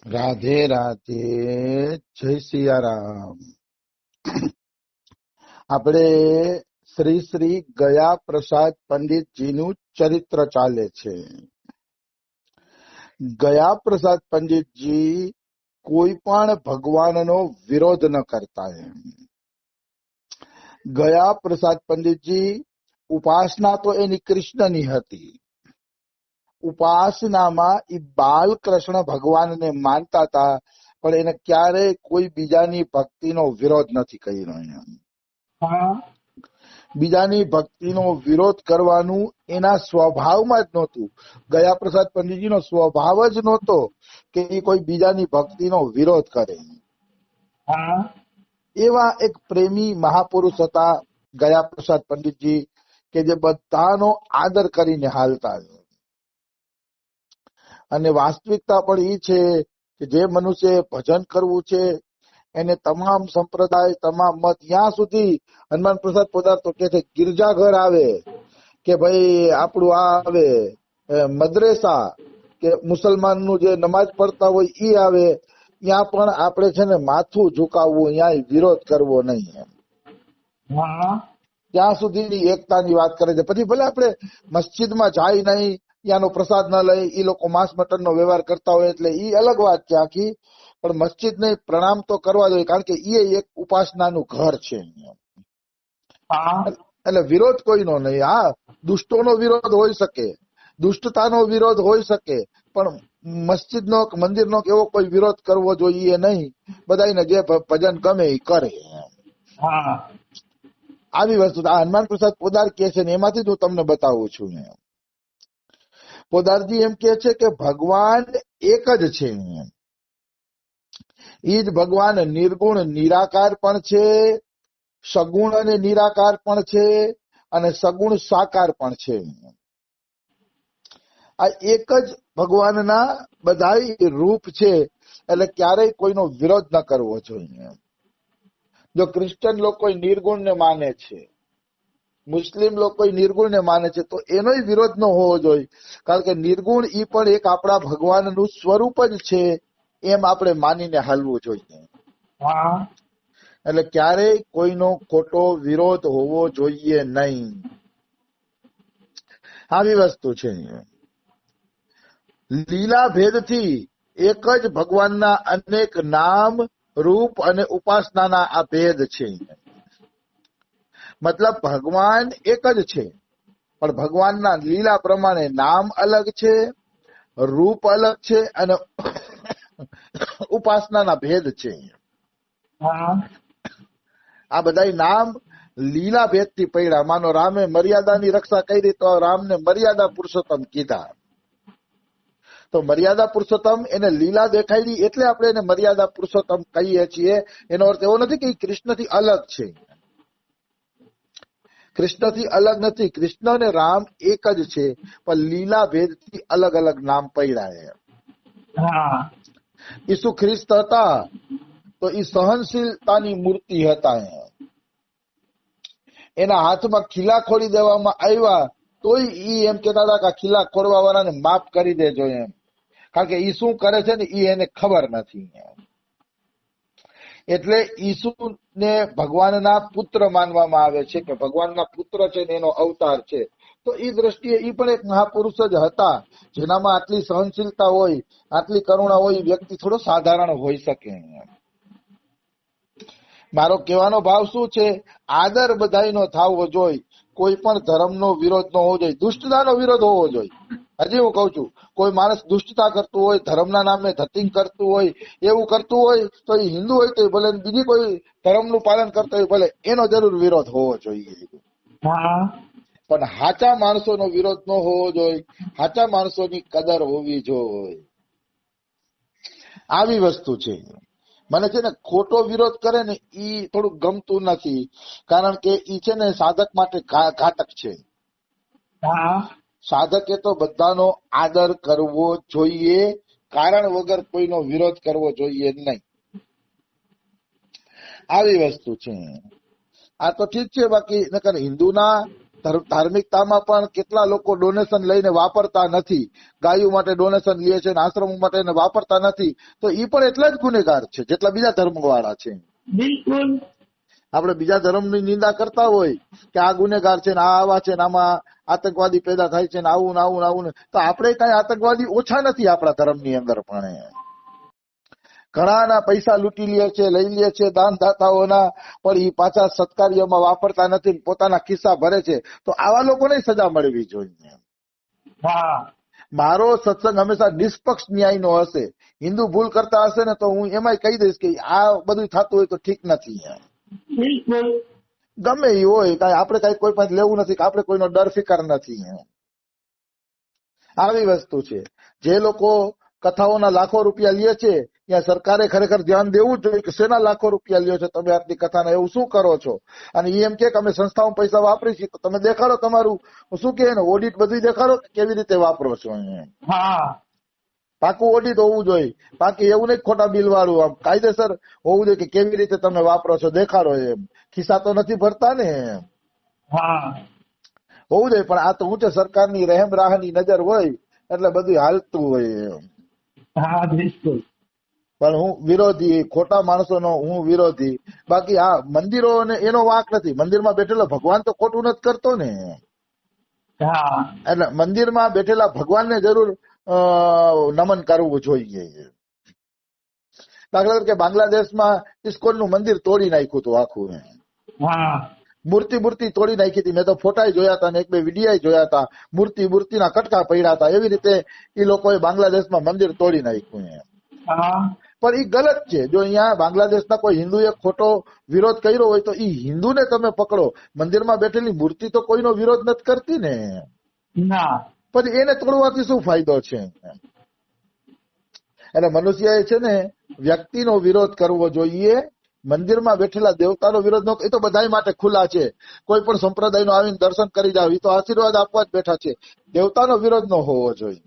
રાધે રાધે, જય સિયારામ. આપણે શ્રી શ્રી ગયા પ્રસાદ પંડિતજીનું ચરિત્ર ચાલે છે. ગયા પ્રસાદ પંડિતજી કોઈ પણ ભગવાનનો વિરોધ ન કરતા. ગયા પ્રસાદ પંડિતજી ઉપાસના તો એની કૃષ્ણની હતી. ઉપાસનામાં એ બાલકૃષ્ણ ભગવાનને માનતા હતા, પણ એને ક્યારેય કોઈ બીજાની ભક્તિનો વિરોધ નથી કર્યો. બીજાની ભક્તિનો વિરોધ કરવાનું એના સ્વભાવમાં જ નહોતું. ગયા પ્રસાદ પંડિતજીનો સ્વભાવ જ નહોતો કે એ કોઈ બીજાની ભક્તિનો વિરોધ કરે. એવા એક પ્રેમી મહાપુરુષ હતા ગયા પ્રસાદ પંડિતજી, કે જે બધાનો આદર કરીને હાલતા. અને વાસ્તવિકતા પણ એ છે કે જે મનુષ્ય ભજન કરવું છે એને તમામ સંપ્રદાય, તમામ મત, ત્યાં સુધી હનુમાન પ્રસાદ પોદાર તો કે છે ગિરજાઘર આવે કે ભાઈ આપણું આ આવે મદ્રેસા કે મુસલમાનનું જે નમાજ પડતા હોય એ આવે, ત્યાં પણ આપણે છે ને માથું ઝુકાવવું, ત્યાં વિરોધ કરવો નહીં. ત્યાં સુધીની એકતાની વાત કરે છે. પછી ભલે આપણે મસ્જિદમાં જાય નહીં, ત્યાંનો પ્રસાદ ન લઈ, એ લોકો માંસ મટનનો વ્યવહાર કરતા હોય એટલે એ અલગ વાત છે આખી, પણ મસ્જિદને પ્રણામ તો કરવા જોઈએ, કારણ કે એ એક ઉપાસનાનું ઘર છે. એટલે વિરોધ કોઈનો નહીં. હા, દુષ્ટોનો વિરોધ હોઈ શકે, દુષ્ટતાનો વિરોધ હોઈ શકે, પણ મસ્જિદનો મંદિરનો એવો કોઈ વિરોધ કરવો જોઈએ નહીં. બધાને જે ભજન ગમે એ કરે. આવી વસ્તુ આ હનુમાન પ્રસાદ પોદાર કે છે ને, એમાંથી જ હું તમને બતાવું છું. પોદારજી એમ કે છે કે ભગવાન એક જ છે. એ જ ભગવાન નિર્ગુણ નિરાકાર પણ છે, સગુણ અને નિરાકાર પણ છે, અને સગુણ સાકાર પણ છે. આ એક જ ભગવાનના બધા રૂપ છે, એટલે ક્યારેય કોઈનો વિરોધ ન કરવો જોઈએ. જો ક્રિશ્ચન લોકો નિર્ગુણને માને છે, મુસ્લિમ લોકો નિર્ગુણ ને માને છે, તો એનો વિરોધ ન હોવો જોઈએ, કારણ કે નિર્ગુણ ઈ પણ એક આપણા ભગવાનનું સ્વરૂપ જ છે, એમ આપણે માનીને હાલવું જોઈએ. એટલે ક્યારેય કોઈનો ખોટો વિરોધ હોવો જોઈએ નહીં. આવી વસ્તુ છે. લીલા ભેદથી એક જ ભગવાનના અનેક નામ, રૂપ અને ઉપાસનાના આ ભેદ છે. મતલબ ભગવાન એક જ છે, પણ ભગવાનના લીલા પ્રમાણે નામ અલગ છે, રૂપ અલગ છે, અને ઉપાસનાના ભેદ છે. આ બધા નામ લીલા ભેદથી પડ્યા. માનો રામે મર્યાદાની રક્ષા કરી તો રામને મર્યાદા પુરુષોત્તમ કીધા, તો મર્યાદા પુરુષોત્તમ એને લીલા દેખાડી એટલે આપણે એને મર્યાદા પુરુષોત્તમ કહીએ છીએ. એનો અર્થ એવો નથી કે કૃષ્ણથી અલગ છે. કૃષ્ણથી અલગ નથી. કૃષ્ણ અને રામ એક જ છે, પણ લીલા ભેદથી અલગ અલગ નામ પડ્યા. ઈસુ ખ્રિસ્ત હતા તો એ સહનશીલતાની મૂર્તિ હતા. એના હાથમાં ખીલા ખોડી દેવામાં આવ્યા તોય ઈ એમ કહેતા હતા કે ખીલા ખોડવા વાળાને માફ કરી દેજો એમ, કારણ કે ઈ શું કરે છે ને ઈ એને ખબર નથી. એટલે ઈસુને ભગવાનના પુત્ર માનવામાં આવે છે, કે ભગવાનના પુત્ર છે ને એનો અવતાર છે. તો એ દ્રષ્ટિએ ઈ પણ એક મહાપુરુષ જ હતા, જેનામાં આટલી સહનશીલતા હોય, આટલી કરુણા હોય. વ્યક્તિ થોડો સાધારણ હોઈ શકે. મારો કહેવાનો ભાવ શું છે, આદર બધાયનો થવો જોઈએ. કોઈ પણ ધર્મનો વિરોધ ન હોવો જોઈએ, દુષ્ટતાનો વિરોધ હોવો જોઈએ. હજી હું કઉ છું, કોઈ માણસ દુષ્ટતા કરતું હોય, ધર્મના નામે ધતિંગ કરતું હોય, એવું કરતું હોય, તો એ હિન્દુ હોય તો ભલે, બીજી કોઈ ધર્મનું પાલન કરતો હોય ભલે, એનો જરૂર વિરોધ હોવો જોઈએ. પણ હાચા માણસોનો વિરોધ ન હોવો જોઈએ. હાચા માણસોની કદર હોવી જોઈએ. આવી વસ્તુ છે. મને છે ને ખોટો વિરોધ કરે ને ઈ થોડું ગમતું નથી, કારણ કે ઈ છે ને સાધક માટે ઘાતક છે. સાધકે તો બધાનો આદર કરવો જોઈએ, કારણ વગર કોઈનો વિરોધ કરવો જોઈએ નહીં. આવી વસ્તુ છે. આ તો ઠીક છે, બાકી નકર હિન્દુના ધાર્મિકતામાં પણ કેટલા લોકો ડોનેશન લઈને વાપરતા નથી, ગાયો માટે ડોનેશન લે છે, આશ્રમો માટે વાપરતા નથી, તો એ પણ એટલા જ ગુનેગાર છે જેટલા બીજા ધર્મવાળા છે. બિલકુલ. આપણે બીજા ધર્મની નિંદા કરતા હોય કે આ ગુનેગાર છે ને આ આવા છે ને આમાં આતંકવાદી પેદા થાય છે ને આવું ને આવું ને આવું ને, તો આપણે કઈ આતંકવાદી ઓછા નથી આપણા ધર્મની અંદર. પણ ઘણાના પૈસા લૂંટી લે છે, લઈ લે છે દાનદાતાઓના, પણ એ પાછા સત્કાર્યમાં વાપરતા નથી, પોતાના ખિસ્સા ભરે છે. તો આવા લોકોને સજા મળવી જોઈએ. મારો સત્સંગ હંમેશા નિષ્પક્ષ ન્યાયનો હશે. હિન્દુ ભૂલ કરતા હશે ને તો હું એમાંય કહી દઈશ કે આ બધું થતું હોય તો ઠીક નથી. ગમે એ હોય, કઈ આપણે કઈ કોઈ પાસે લેવું નથી, કે આપણે કોઈનો ડર ફિકર નથી. આવી વસ્તુ છે. જે લોકો કથાઓના લાખો રૂપિયા લે છે, ત્યાં સરકારે ખરેખર ધ્યાન દેવું જ જોઈએ કે શેના લાખો રૂપિયા લ્યો છો તમે આટલી કથાના, એવું શું કરો છો? અને એમ કે અમે સંસ્થાઓ પૈસા વાપરી છીએ, તો તમે દેખાડો તમારું શું કે ઓડિટ બધું દેખાડો કેવી રીતે વાપરો છો. પાકું ઓડિટ હોવું જોઈએ. બાકી એવું નહીં ખોટા બિલ વાળું, આમ કાયદેસર હોવું જોઈએ કે કેવી રીતે તમે વાપરો છો દેખાડો. એમ ખિસ્સા તો નથી ભરતા ને, હોવું જોઈએ. પણ આ તો હું છે સરકારની રહેમ રાહની નજર હોય એટલે બધું હાલતું હોય. પણ હું વિરોધી, ખોટા માણસોનો હું વિરોધી. બાકી આ મંદિરો ને એનો વાંક નથી. મંદિરમાં બેઠેલો ભગવાન તો ખોટું નથી કરતો ને, એટલે મંદિરમાં બેઠેલા ભગવાનને જરૂર નમન કરવું જોઈએ. દાખલા તરીકે બાંગ્લાદેશમાં ઇસ્કોનનું મંદિર તોડી નાખ્યું હતું આખું. મૂર્તિ તોડી નાખી હતી. મેં તો ફોટા જોયા હતા ને એક બે વિડીયો જોયા હતા. મૂર્તિના કટકા પડ્યા હતા. એવી રીતે એ લોકોએ બાંગ્લાદેશમાં મંદિર તોડી નાખ્યું. પણ એ ગલત છે. જો અહીંયા બાંગ્લાદેશના કોઈ હિન્દુએ ખોટો વિરોધ કર્યો હોય તો એ હિન્દુને તમે પકડો. મંદિરમાં બેઠેલી મૂર્તિ તો કોઈનો વિરોધ નથી કરતી ને, પણ એને તોડવાથી શું ફાયદો છે? એટલે મનુષ્યએ છે ને વ્યક્તિનો વિરોધ કરવો જોઈએ. મંદિરમાં બેઠેલા દેવતાનો વિરોધ ન, એ તો બધા માટે ખુલ્લા છે. કોઈ પણ સંપ્રદાયનો આવીને દર્શન કરી જાવ, એ તો આશીર્વાદ આપવા જ બેઠા છે. દેવતાનો વિરોધ ન હોવો જોઈએ.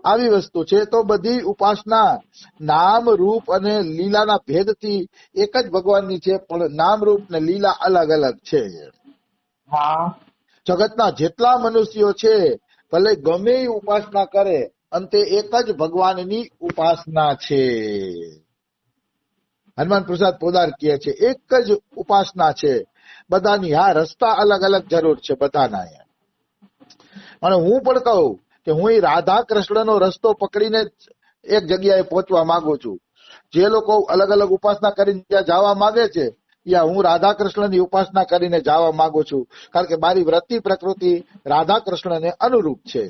આવી વસ્તુ છે. તો બધી ઉપાસના નામ રૂપ અને લીલાના ભેદથી એક જ ભગવાનની છે, પણ નામ રૂપ ને લીલા અલગ અલગ છે. જગતના જેટલા મનુષ્યો છે ભલે ગમે એ ઉપાસના કરે, અંતે એક જ ભગવાનની ઉપાસના છે. હનુમાન પ્રસાદ પોદાર કહે છે એક જ ઉપાસના છે બધાની. હા, રસ્તા અલગ અલગ જરૂર છે બધાના. અને હું પણ કહું કે હું રાધા કૃષ્ણનો રસ્તો પકડીને એક જગ્યાએ પહોંચવા માંગુ છું. જે લોકો અલગ અલગ ઉપાસના કરીને ત્યાં જવા માંગે છે, યા હું રાધા કૃષ્ણની ઉપાસના કરીને જવા માંગુ છું. કારણ કે મારી વૃત્તિ પ્રકૃતિ રાધા કૃષ્ણને અનુરૂપ છે.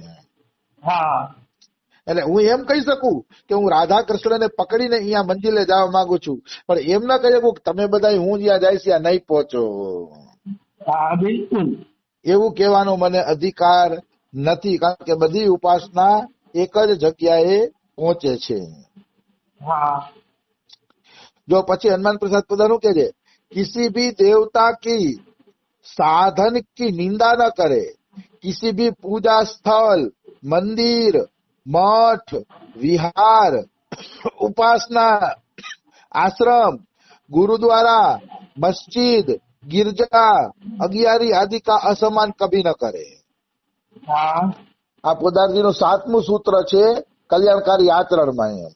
એટલે હું એમ કહી શકું કે હું રાધા કૃષ્ણને પકડીને અહીંયા મંદિરે જવા માંગુ છું, પણ એમ ના કહી શકું કે તમે બધા હું જ્યાં જઈશ ત્યાં નહીં પહોંચો. બિલકુલ એવું કહેવાનો મને અધિકાર નથી, કારણ કે બધી ઉપાસના એક જ જગ્યાએ પહોંચે છે. જો પછી હનુમાન પ્રસાદ પોતાનું કે છે, किसी भी देवता की साधन की निंदा न करे, किसी भी पूजा स्थल, मंदिर, मठ, विहार, उपासना, आश्रम, गुरुद्वारा, मस्जिद, गिरजा, अगियारी आदि का असमान कभी न करे. આ પોદારજીનું 7મું સૂત્ર છે કલ્યાણકારી આચરણમાં.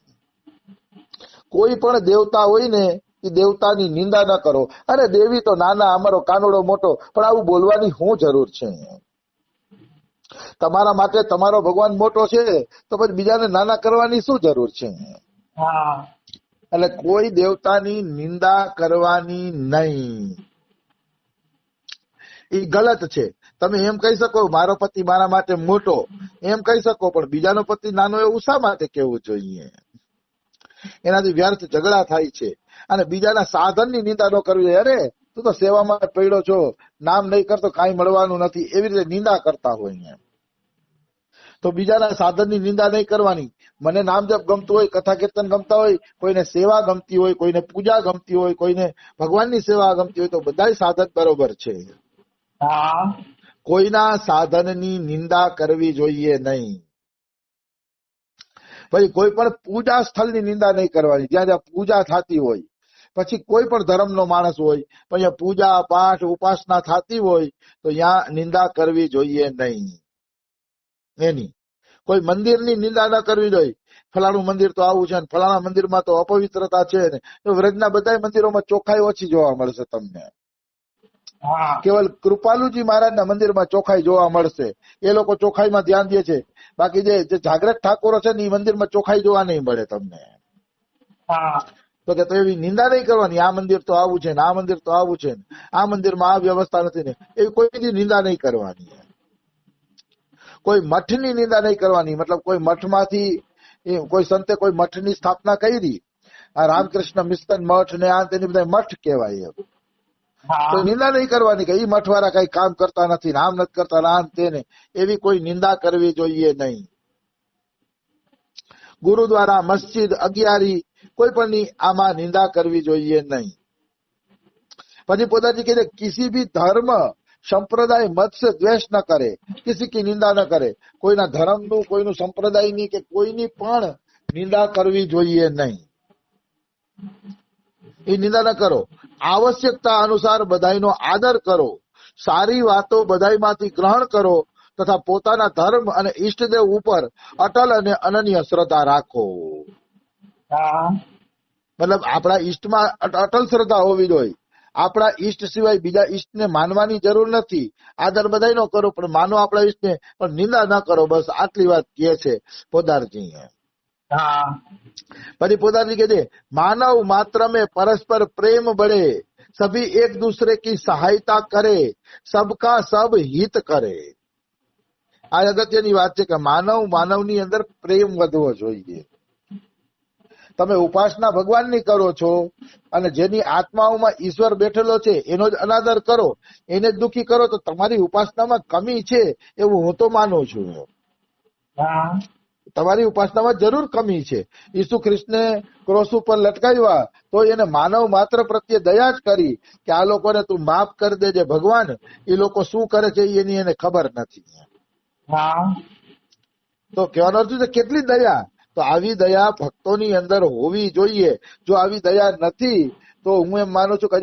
કોઈ પણ દેવતા હોય ને એ દેવતાની નિંદા ન કરો. અરે દેવી તો નાના, અમારો કાનોડો મોટો, પણ આવું બોલવાની શું જરૂર છે? તમારા માટે તમારો ભગવાન મોટો છે તો પછી બીજાને નાના કરવાની શું જરૂર છે? એટલે કોઈ દેવતાની નિંદા કરવાની નહીં, એ ગલત છે. તમે એમ કહી શકો મારો પતિ મારા માટે મોટો, એમ કહી શકો, પણ બીજાનો પતિ નાનો એવું શા માટે કેવું જોઈએ? એનાથી વ્યર્થ ઝઘડા થાય છે. અને બીજાના સાધનની નિંદા ન કરવી જોઈએ. અરે તું તો સેવામાં પડ્યો છો, નામ નહીં કરતો કાંઈ મળવાનું નથી, એવી રીતે નિંદા કરતા હોય. તો બીજાના સાધનની નિંદા નહીં કરવાની. મને નામ જપ ગમતું હોય, કથા કીર્તન ગમતા હોય, કોઈને સેવા ગમતી હોય, કોઈને પૂજા ગમતી હોય, કોઈને ભગવાનની સેવા ગમતી હોય, તો બધા સાધન બરોબર છે. કોઈના સાધનની નિંદા કરવી જોઈએ નહીં. પછી કોઈ પણ પૂજા સ્થળની નિંદા નહીં કરવાની. જ્યાં જ્યાં પૂજા થતી હોય, પછી કોઈ પણ ધર્મનો માણસ હોય પણ અહીંયા પૂજા પાઠ ઉપાસના થતી હોય તો ત્યાં નિંદા કરવી જોઈએ નહીં એની. કોઈ મંદિરની નિંદા ન કરવી જોઈએ. ફલાણું મંદિર તો આવું છે ને ફલાણા મંદિરમાં તો અપવિત્રતા છે ને. તો વ્રજના બધા મંદિરોમાં ચોખ્ખાઈ ઓછી જોવા મળશે તમને. કેવલ કૃપાલુજી મહારાજના મંદિરમાં ચોખ્ખાઈ જોવા મળશે. એ લોકો ચોખ્ખાઈમાં ધ્યાન દે છે. બાકી જે જાગ્રત ઠાકોરો છે ને એ મંદિરમાં ચોખ્ખાઈ જોવા નહીં મળે તમને. તો કે તો એવી નિંદા નહીં કરવાની. આ મંદિર તો આવું છે ને આ મંદિર તો આવું છે ને આ મંદિરમાં આ વ્યવસ્થા નથી ને એવી કોઈ નિંદા નહીં કરવાની. કોઈ મઠની નિંદા નહીં કરવાની. મતલબ કોઈ મઠમાંથી કોઈ સંતે કોઈ મઠની સ્થાપના કરી, આ રામકૃષ્ણ મિશન મઠ ને આ તેની બધા મઠ કહેવાય. તો નિંદા નહીં કરવાની કે એ મઠ વાળા કઈ કામ કરતા નથી, આમ નથી કરતા, આમ તેને, એવી કોઈ નિંદા કરવી જોઈએ નહીં. ગુરુદ્વારા, મસ્જિદ, અગિયારી કોઈ પણ આમાં નિંદા કરવી જોઈએ નહીં. પછી પોતાજી કહે કિસી ભી ધર્મ સંપ્રદાય મત से દ્વેષ ન કરે, કિસી की નિંદા ન કરે. કોઈના ધર્મનું, કોઈનું સંપ્રદાયની કે કોઈની પણ નિંદા કરવી જોઈએ નહીં. એ નિંદા ન કરો. આવશ્યકતા અનુસાર બધાયનો આદર કરો. સારી વાતો બધાયમાંથી ગ્રહણ કરો તથા પોતાના ધર્મ અને ઈષ્ટદેવ ઉપર અટલ અને અનન્ય શ્રદ્ધા રાખો. મતલબ આપણા ઈષ્ટમાં અટલ શ્રદ્ધા હોવી જોઈએ. આપણા ઈષ્ટ સિવાય બીજા ઈષ્ટને માનવાની જરૂર નથી. આદર બધાયનો કરો પણ માનો આપણા ઈષ્ટને, પણ નિંદા ન કરો. બસ આટલી વાત કહે છે પોદારજી. પછી પોદારજી કહે છે માનવ માત્ર में परस्पर प्रेम बढ़े, सभी एक दूसरे की सहायता करे, सबका सब हित करे. આ અગત્યની વાત છે કે માનવની અંદર પ્રેમ વધવો જોઈએ. તમે ઉપાસના ભગવાનની કરો છો અને જેની આત્માઓમાં ઈશ્વર બેઠેલો છે એનો જ અનાદર કરો, એને જ દુઃખી કરો તો તમારી ઉપાસનામાં કમી છે એવું હું તો માનું છું. તમારી ઉપાસનામાં જરૂર કમી છે. ઈસુ ખ્રિસ્તને ક્રોસ ઉપર લટકાવ્યા તો એને માનવ માત્ર પ્રત્યે દયા જ કરી કે આ લોકોને તું માફ કરી દેજે ભગવાન. એ લોકો શું કરે છે એની એને ખબર નથી. તો કહેવાનો અર્થ છે કેટલી દયા. તો આવી દયા ભક્તોની અંદર હોવી જોઈએ. જો આવી દયા નથી તો હું એમ માનું છું કે